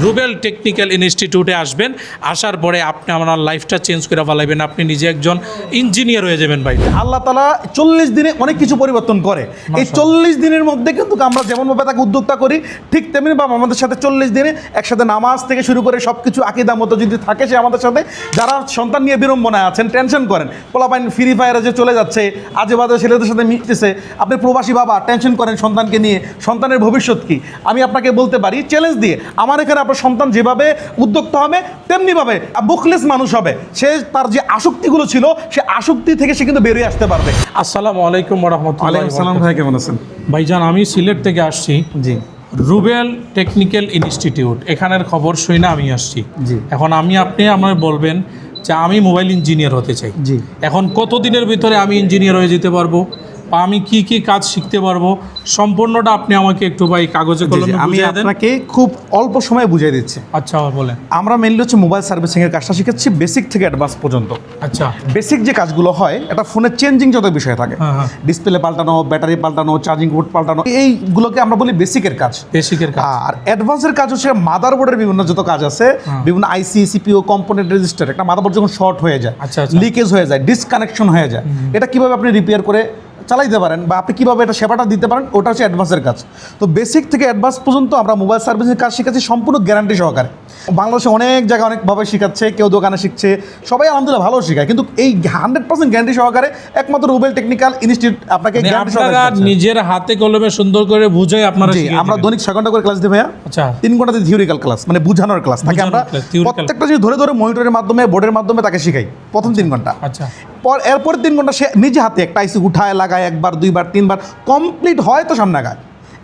Rubel technical ইনস্টিটিউটে আসবেন, আসার পরে আপনি আপনার লাইফটা চেঞ্জ করে ফেলাবেন, আপনি নিজে একজন ইঞ্জিনিয়ার হয়ে যাবেন ভাই। আল্লাহ তাআলা 40 দিনে অনেক কিছু পরিবর্তন করে। এই 40 দিনের মধ্যে কিন্তু আমরা যেমনভাবে তাকে উদ্যোক্তা করি, ঠিক তেমনি ভাবে আমাদের সাথে 40 দিনে একসাথে নামাজ থেকে শুরু করে সব কিছু আকিদা মতো যদি থাকে সে আমাদের সাথে। যারা সন্তান নিয়ে বিড়ম্বনায় আছেন, টেনশন করেন, পোলাপাইন ফ্রি ফায়ারে যে চলে যাচ্ছে, আজে বাজে ছেলেদের সাথে মিশতেছে, আপনি প্রবাসী বাবা টেনশন করেন সন্তানকে নিয়ে, সন্তানের ভবিষ্যৎ কি, আমি আপনাকে বলতে পারি চ্যালেঞ্জ দিয়ে, আমার এখানে আপনার সন্তান যেভাবে উদ্যোক্তা হবে তেমনিভাবে বুকলেস মানুষ হবে। সে তার যে আসক্তিগুলো ছিল সে আসক্তি থেকে সে কিন্তু বেরিয়ে আসতে পারবে। আসসালামু আলাইকুম ওয়া রাহমাতুল্লাহি ওয়া ওয়ালাইকুম সালাম ভাই, কেমন আছেন? ভাইজান, আমি সিলেট থেকে আসছি। জি রুবেল টেকনিক্যাল ইনস্টিটিউট, এখানের খবর শুই না আমি আসছি। জি। এখন আপনি আমায় বলবেন যে আমি মোবাইল ইঞ্জিনিয়ার হতে চাই। জি। এখন কতদিনের ভিতরে আমি ইঞ্জিনিয়ার হয়ে যেতে পারবো, বা আমি কি কি কাজ শিখতে পারবো, সম্পূর্ণটা আপনি আমাকে একটু ভাই কাগজে কলমে আমি বুঝিয়ে দেন। আপনাকে খুব অল্প সময়ে বুঝিয়ে দিচ্ছি। আচ্ছা বলেন। আমরা মেনলি হচ্ছে মোবাইল সার্ভিসিং এর কাজটা শিখাচ্ছি বেসিক থেকে অ্যাডভান্স পর্যন্ত। আচ্ছা। বেসিক যে কাজগুলো হয়, এটা ফোনের চেঞ্জিং যত বিষয় থাকে, হ্যাঁ। ডিসপ্লে পাল্টানো, ব্যাটারি পাল্টানো, চার্জিং পোর্ট পাল্টানো, এইগুলোকে আমরা বলি বেসিকের কাজ। বেসিকের কাজ। আর অ্যাডভান্সের কাজ হচ্ছে মাদারবোর্ডের বিভিন্ন যত কাজ আছে, বিভিন্ন আইসি, সিপিইউ, কম্পোনেন্ট রেজিস্টার। একটা মাদারবোর্ড যখন শর্ট হয়ে যায়, আচ্ছা, আচ্ছা। লিকেজ হয়ে যায়, ডিসকানেকশন হয়ে যায়, এটা কিভাবে আপনি রিপেয়ার করে চালাইতে পারেন বা আপনি কীভাবে এটা সেবাটা দিতে পারেন, ওটা হচ্ছে অ্যাডভান্সের কাজ। তো বেসিক থেকে অ্যাডভান্স পর্যন্ত আমরা মোবাইল সার্ভিসের কাজ শিখাচ্ছি সম্পূর্ণ গ্যারান্টি সহকারে। বাংলাদেশে অনেক জায়গায় অনেকভাবে শিখাচ্ছে, কেউ দোকানে শিখছে, সবাই আলহামদুলিল্লাহ ভালো শেখায়, কিন্তু এই 100% গ্যারান্টি সহকারে একমাত্র রুবেল টেকনিক্যাল ইনস্টিটিউট আপনাকে গ্যারান্টি সহকারে শেখাচ্ছে। নিজের হাতে কলমে সুন্দর করে বুঝাই আপনারা জি, শিখিয়ে আমরা দিবেন। দৈনিক 6 ঘন্টা করে ক্লাস দিই ভাইয়া। আচ্ছা। 3 ঘন্টাতে থিওরিক্যাল ক্লাস, মানে বুঝানোর ক্লাস থাকে। আমরা বুঝানোর class, theoretical। প্রত্যেকটা জিনিস ধরে ধরে মনিটরের মাধ্যমে, বোর্ডের মাধ্যমে তাকে শিখাই প্রথম 3 ঘন্টা। আচ্ছা। এরপর 3 ঘন্টা সে নিজে হাতে একটা আইসি উঠায়, লাগায়, একবার, দুইবার, তিনবার, কমপ্লিট হয় তো সামনে আগায়।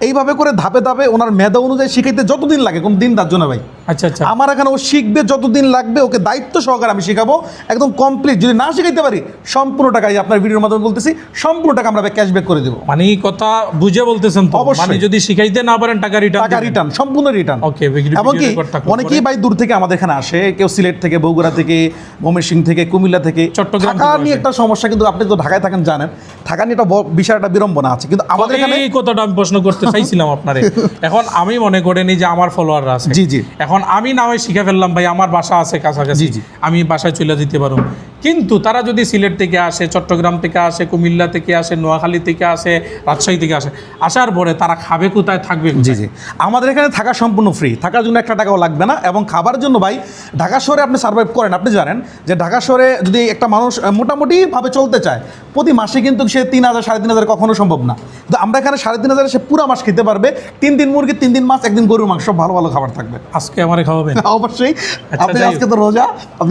এইভাবে করে ধাপে ধাপে ওনার মেধা অনুযায়ী শিখাইতে যতদিন লাগে, কোনো দিন ধার্য না ভাই। আচ্ছা আচ্ছা। আমার এখানে ও শিখবে যতদিন লাগবে, ওকে দায়িত্ব সহকারে আমি শেখাবো একদম কমপ্লিট। যদি না শিখাইতে পারি, সম্পূর্ণ টাকাই আপনার ভিডিওর মাধ্যমে বলতেছি, সম্পূর্ণ টাকা আমরা ক্যাশব্যাক করে দেবো। মানে এই কথা বুঝে বলতেছেন তো? অবশ্যই। মানে যদি শিখাইতে না পারেন টাকা রিটার্ন, সম্পূর্ণ রিটার্ন। ওকে। এবং কি অনেকেই ভাই দূর থেকে আমাদের এখানে আসে, কেউ সিলেট থেকে, বগুড়া থেকে, ময়মনসিংহ থেকে, কুমিল্লা থেকে, চট্টগ্রাম ঢাকা থেকে নিয়ে আসে। একটা সমস্যা, কিন্তু আপনি তো ঢাকায় থাকেন জানেন, ঢাকা নিয়ে একটা বিশাল একটা বিড়ম্বনা আছে, কিন্তু আমাদের এখানে এই কথাটা আমি প্রশ্ন করতে চাইছিলাম আপনারে। এখন আমি মনে করেন এই যে আমার ফলোয়াররা আছে, জি জি, এখন আমি না হয় শিখে ফেললাম ভাই, আমার বাসা আছে কাছাকাছি, জি, জি। আমি বাসায় চলে যেতে পারবো, কিন্তু তারা যদি সিলেট থেকে আসে, চট্টগ্রাম থেকে আসে, কুমিল্লা থেকে আসে, নোয়াখালী থেকে আসে, রাজশাহী থেকে আসে, আসার পরে তারা খাবে কোথায়, থাকবে কোথায়? জি জি, আমাদের এখানে থাকা সম্পূর্ণ ফ্রি, থাকার জন্য 1 টাকাও লাগবে না। এবং খাবার জন্য ভাই, ঢাকা শহরে আপনি সার্ভাইভ করেন, আপনি জানেন যে ঢাকা শহরে যদি একটা মানুষ মোটামুটিভাবে চলতে চায়, প্রতি মাসে কিন্তু সে 3,000 3,500 কখনো সম্ভব না। কিন্তু আমরা এখানে 3,500 সে পুরো মাস খেতে পারবে। 3 দিন মুরগি, 3 দিন মাছ, 1 দিন গরুর মাংস, ভালো ভালো খাবার থাকবে। আজকে আমারে খাওয়াবেন? অবশ্যই। আচ্ছা, আপনি যাই আজকে তো রোজা,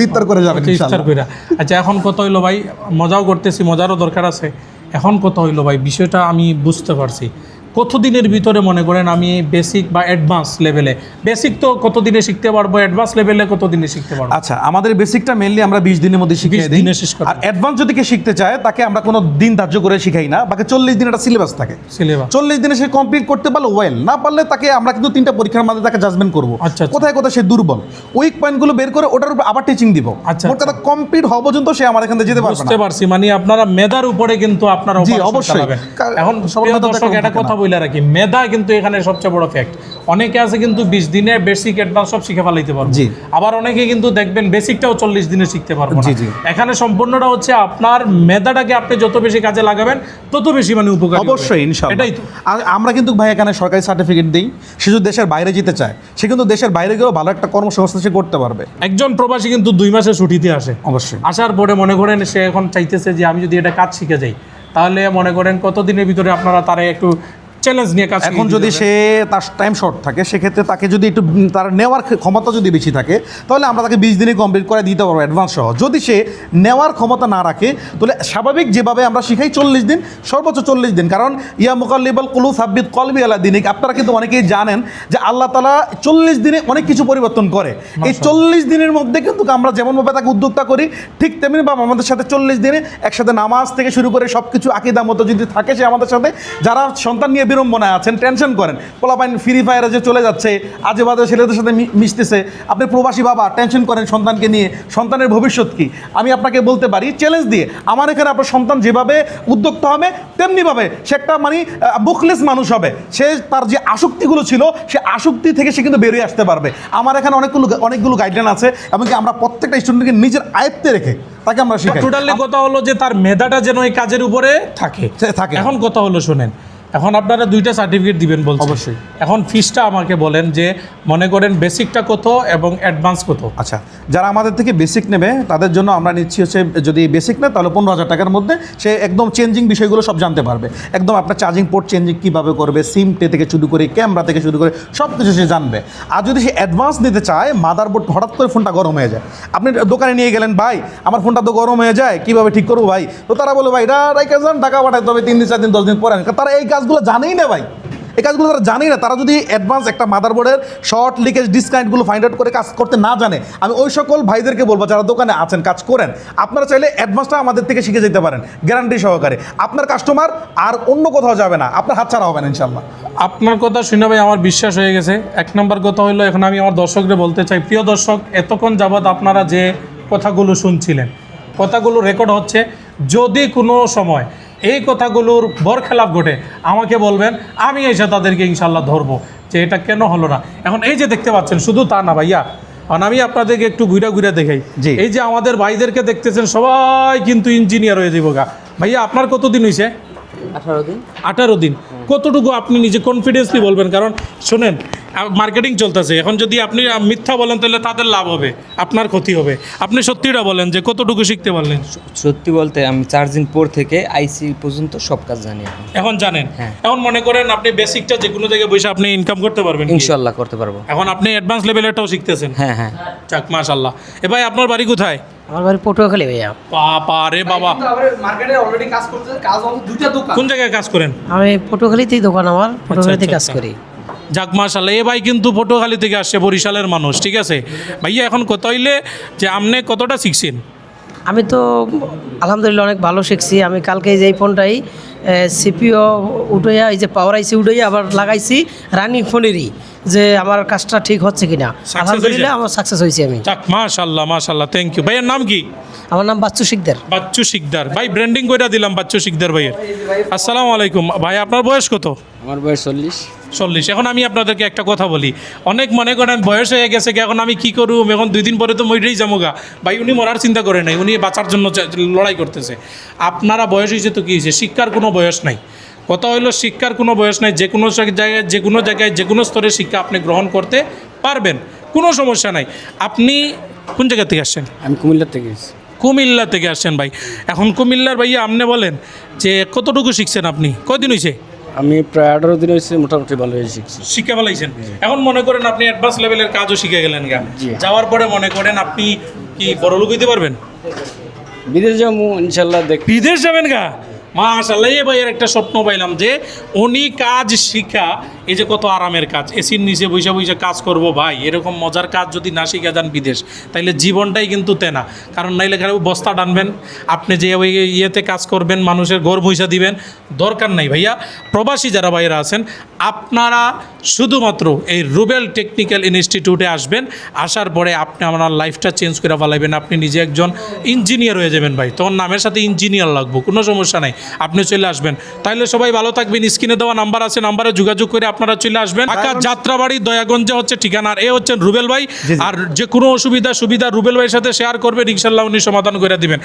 ইফতার করে যাবেন ইফতার ইনশাআল্লাহ। কইরা। আচ্ছা, এখন কত হইলো ভাই? মজাও করতেছি, মজারও দরকার আছে। এখন কত হইলো ভাই, বিষয়টা আমি বুঝতে পারছি। কতদিনের ভিতরে মনে করেন আমি বেসিক বা অ্যাডভান্স লেভেলে, বেসিক তো কতদিনে শিখতে পারবো, অ্যাডভান্স লেভেলে কতদিনে শিখতে পারবো? আচ্ছা, আমাদের বেসিকটা মেইনলি আমরা 20 দিনের মধ্যে শিখিয়ে 20 দিই। দিনে শেষ করা। আর অ্যাডভান্স যদি কেউ শিখতে চায়, তাকে আমরা কোনো দিন ধার্য করে শিখাই না, বাকি 40 দিন একটা সিলেবাস থাকে। সিলেবাস 40 দিনে সে কমপ্লিট করতে পারলে ওয়েল, না পারলে তাকে আমরা কিন্তু 3টা পরীক্ষার মধ্যে তাকে জাজমেন্ট করবো। আচ্ছা, আচ্ছা। কোথায় কোথায় সে দুর্বল, উইক পয়েন্টগুলো বের করে ওটার উপর আবার টিচিং দিব। আচ্ছা, মোট কথা কমপ্লিট হওয়া পর্যন্ত সে আমার এখান থেকে যেতে পারবে না। বুঝতে পারছি। মানে আপনারা মেধার উপরে কিন্তু আপনারা জি, operation অবশ্যই। চালাবেন। এখন সবার প্রিয় মেধা তো দর্শক, একরকম একটা থাকে কথা না। বলে রাখি, মেধা কিন্তু এখানে সবচেয়ে বড় ফ্যাক্ট। অনেকে আছে কিন্তু 20 দিনে বেসিক অ্যাডভান্স সব শিখে ফেলাইতে পারবে। জি। আবার অনেকে কিন্তু দেখবেন বেসিকটাও 40 দিনে শিখতে পারবে না। জি, জি। এখানে সম্পূর্ণটা হচ্ছে আপনার মেধাটাকে আপনি যত বেশি কাজে লাগাবেন, তত বেশি মানে উপকার। অবশ্যই, ইনশাআল্লাহ। এটাই তো। আর আমরা কিন্তু ভাই এখানে সরকারি সার্টিফিকেট দিই। সে যদি দেশের বাইরে যেতে চায়, সে কিন্তু দেশের বাইরে গিয়েও ভালো একটা কর্মসংস্থান সে করতে পারবে। একজন প্রবাসী কিন্তু 2 মাসের ছুটিতে আসে। অবশ্যই। আসার পরে মনে করেন সে এখন চাইতেছে যে আমি যদি এটা কাজ শিখে যাই, তাহলে মনে করেন কতদিনের ভিতরে আপনারা তারা একটু চ্যালেঞ্জ নিয়ে কাজ এখন যদি সে তার টাইম শর্ট থাকে, সেক্ষেত্রে তাকে যদি একটু তার নেওয়ার ক্ষমতা যদি বেশি থাকে, তাহলে আমরা তাকে 20 দিনে কমপ্লিট করে দিতে পারবো অ্যাডভান্স সহ। যদি সে নেওয়ার ক্ষমতা না রাখে, তাহলে স্বাভাবিক যেভাবে আমরা শিখাই 40 দিন, সর্বোচ্চ 40 দিন। কারণ ইয়া মুকাল্লিবাল কুলুব সাব্বিত কলবি আলা দিনিক, আপনারা কিন্তু অনেকেই জানেন যে আল্লাহ তাআলা 40 দিনে অনেক কিছু পরিবর্তন করে। এই 40 দিনের মধ্যে কিন্তু আমরা যেমনভাবে তাকে উদ্যোক্তা করি, ঠিক তেমনি ভাবে আমাদের সাথে 40 দিনে একসাথে নামাজ থেকে শুরু করে সব কিছু আকিদা মতো যদি থাকে সে আমাদের সাথে। যারা সন্তান নিয়ে বিড়ম্বনায় আছেন, টেনশন করেন, পোলাপাইন ফ্রি ফায়ারে যে চলে যাচ্ছে, আজে বাজে ছেলেদের সাথে মিশতেছে, আপনি প্রবাসী বাবা টেনশন করেন সন্তানকে নিয়ে, সন্তানের ভবিষ্যৎ কি, আমি আপনাকে বলতে পারি চ্যালেঞ্জ দিয়ে, আমার এখানে আপনার সন্তান যেভাবে উদ্যোক্তা হবে তেমনিভাবে সে একটা মানে বুকলেস মানুষ হবে, সে তার যে আসক্তিগুলো ছিল সে আসক্তি থেকে সে কিন্তু বেরিয়ে আসতে পারবে। আমার এখানে অনেকগুলো গাইডলাইন আছে, এমনকি আমরা প্রত্যেকটা স্টুডেন্টকে নিজের আয়ত্তে রেখে তাকে আমরা শিখাই। টোটালি কথা হলো যে তার মেধাটা যেন এই কাজের উপরে থাকে। এখন কথা হলো শুনেন, এখন আপনারা 2টা সার্টিফিকেট দিবেন বলছেন, অবশ্যই। এখন ফিসটা আমাকে বলেন যে মনে করেন বেসিকটা কত এবং অ্যাডভান্স কত? আচ্ছা, যারা আমাদের থেকে বেসিক নেবে তাদের জন্য আমরা নিচ্ছি হচ্ছে, যদি বেসিক নেয় তাহলে 15,000 টাকার মধ্যে সে একদম চেঞ্জিং বিষয়গুলো সব জানতে পারবে, একদম আপনার চার্জিং পোর্ট চেঞ্জিং কীভাবে করবে, সিম থেকে শুরু করে ক্যামেরা থেকে শুরু করে সব কিছু সে জানবে। আর যদি সে অ্যাডভান্স নিতে চায়, মাদারবোর্ড হঠাৎ করে ফোনটা গরম হয়ে যায়, আপনি দোকানে নিয়ে গেলেন, ভাই আমার ফোনটা তো গরম হয়ে যায়, কীভাবে ঠিক করবো ভাই, তো তারা বলে ভাই এটা রেখে যান, টাকা পাঠায় তবে 3 দিন 4 দিন 10 দিন পরে। তারা এই কাজগুলো জানেই না ভাই, এই কাজগুলো তারা জানেই না। তারা যদি অ্যাডভান্স একটা মাদারবোর্ডের শর্ট লিকেজ ডিসকানেক্টগুলো ফাইন্ড আউট করে কাজ করতে না জানে, আমি ওই সকল ভাইদেরকে বলবো যারা দোকানে আছেন কাজ করেন, আপনারা চাইলে অ্যাডভান্সটা আমাদের থেকে শিখে যেতে পারেন গ্যারান্টি সহকারে। আপনার কাস্টমার আর অন্য কোথাও যাবে না, আপনার হাতছাড়া হবে না ইনশাল্লাহ। আপনার কথা শুনে ভাই আমার বিশ্বাস হয়ে গেছে। 1 নম্বর কথা হলো, এখন আমি আমার দর্শকদের বলতে চাই, প্রিয় দর্শক, এতক্ষণ যাবৎ আপনারা যে কথাগুলো শুনছিলেন, কথাগুলো রেকর্ড হচ্ছে, যদি কোনো সময় এই কথাগুলোর বরখেলাপ ঘটে আমাকে বলবেন, আমি এসে তাদেরকে ইনশাল্লাহ ধরবো যে এটা কেন হলো না। এখন এই যে দেখতে পাচ্ছেন, শুধু তা না ভাইয়া, কারণ আমি আপনাদেরকে একটু ঘুরে দেখাই, জি। এই যে আমাদের ভাইদেরকে দেখতেছেন সবাই কিন্তু ইঞ্জিনিয়ার হয়ে যাবো গা। ভাইয়া আপনার কতদিন হয়েছে? 18 দিন। কতটুকু আপনি নিজে কনফিডেন্সলি বলবেন? কারণ শোনেন, মার্কেটিং চলতেছে, এখন যদি আপনি মিথ্যা বলেন তাহলে তাদের লাভ হবে, আপনার ক্ষতি হবে। আপনি সত্যিটা বলেন যে কতটুকু শিখতে পারলেন? সত্যি বলতে আমি চার্জিং পোর্ট থেকে আইসি পর্যন্ত সব কাজ জানি এখন জানেন। হ্যাঁ। এখন মনে করেন আপনি বেসিকটা যে কোনো জায়গায় বসে আপনি ইনকাম করতে পারবেন কি? ইনশাল্লাহ করতে পারবো। এখন আপনি অ্যাডভান্স লেভেলেরটাও শিখতেছেন। হ্যাঁ হ্যাঁ। যাক মাশাআল্লাহ। এ ভাই আপনার বাড়ি কোথায়? আমার বাড়ি পটুয়াখালী ভাইয়া। বাবা রে বাবা, মার্কেটে অলরেডি কাজ করতে, কাজ আমাদের 2টা দোকান। কোন জায়গায় কাজ করেন? আমি পটুয়াখালীতেই দোকান, আমার পটুয়াখালীতে আচ্ছা, কাজ আচ্ছা। করি। যাক মাশাআল্লাহ। এ ভাই কিন্তু পটুয়াখালী থেকে আসছে, বরিশালের মানুষ, ঠিক আছে ভাইয়া। এখন কত হইলে যে আপনি কতটা শিখছেন? আমি তো আলহামদুলিল্লাহ অনেক ভালো শিখছি। আমি কালকে যে এই ফোনটাই সিপিও উঠাইয়া, এই যে পাওয়ার আইসি উঠাইয়া আবার লাগাইছি রানিং ফোনেরই, যে আমার কাজটা ঠিক হচ্ছে কিনা। আলহামদুলিল্লাহ আমার সাকসেস হয়েছি আমি। যাক মাশাআল্লাহ মাশাআল্লাহ, থ্যাংক ইউ। ভাইয়ের নাম কি? আমার নাম বাচ্চু শিকদার। বাচ্চু শিকদার ভাই, ব্র্যান্ডিং করে দিলাম বাচ্চু শিকদার ভাইয়ের। আসসালামু আলাইকুম ভাই, আপনার বয়স কত? আমার বয়স 40। এখন আমি আপনাদেরকে একটা কথা বলি, অনেক মনে করেন বয়স হয়ে গেছে, এখন আমি কি করুম, এখন 2 দিন পরে তো মরেই যাবো গা। ভাই উনি মরার চিন্তা করে নাই, উনি বাঁচার জন্য লড়াই করতেছে। আপনারা বয়স হয়েছে তো কী হয়েছে, শিক্ষার কোনো বয়স নাই। কথা হলো শিক্ষার কোনো বয়স নাই, যে কোনো জায়গায় যে কোনো স্তরে শিক্ষা আপনি গ্রহণ করতে পারবেন, কোনো সমস্যা নাই। আপনি কোন জায়গা থেকে আসছেন? আমি কুমিল্লা থেকে এসেছি। কুমিল্লা থেকে আসছেন ভাই। এখন কুমিল্লার ভাইয়া আপনি বলেন যে কতটুকু শিখছেন আপনি, কয়দিন হয়েছে? আমি প্রায় 18 দিন হয়েছে, মোটামুটি ভালো হয়ে শিখছি। শিখে ফেলাইছেন। এখন মনে করেন আপনি অ্যাডভান্স লেভেলের কাজও শিখে গেলেন গা, যাওয়ার পরে মনে করেন আপনি কি বড় লোক হইতে পারবেন? বিদেশ যাবো ইনশাল্লাহ, দেখ। বিদেশ যাবেন গা? মাশাআল্লাহ। এই ভাইয়ের একটা স্বপ্ন পাইলাম যে উনি কাজ শিখা, এই যে কত আরামের কাজ, এসির নিচে বসে কাজ করব ভাই, এরকম মজার কাজ যদি না শিখে যান বিদেশ, তাইলে জীবনটাই কিন্তু তেনা। কারণ নাইলে খালি বস্তা টানবেন, আপনি যে ওই ইয়েতে কাজ করবেন, মানুষের ঘর বইসা দিবেন, দরকার নাই ভাইয়া। প্রবাসী যারা ভাইয়েরা আছেন, আপনারা শুধুমাত্র এই রুবেল টেকনিক্যাল ইনস্টিটিউটে আসবেন, আসার পরে আপনি আপনার লাইফটা চেঞ্জ করে ফেলাইবেন, আপনি নিজে একজন ইঞ্জিনিয়ার হয়ে যাবেন ভাই। তোমার নামের সাথে ইঞ্জিনিয়ার লাগবো, কোনো সমস্যা নাই, আপনি চলে আসবেন। তাইলে সবাই ভালো থাকবেন। স্ক্রিনে দেওয়া নাম্বার আছে, নাম্বারে যোগাযোগ করে আপনারা চলে আসবেন। ঢাকা যাত্রাবাড়ি দয়াগঞ্জে হচ্ছে ঠিকানা। আর এ হচ্ছেন রুবেল ভাই। আর যে কোনো অসুবিধা সুবিধা রুবেল ভাইয়ের সাথে শেয়ার করবেন, ইনশাল্লাহ উনি সমাধান করে দিবেন।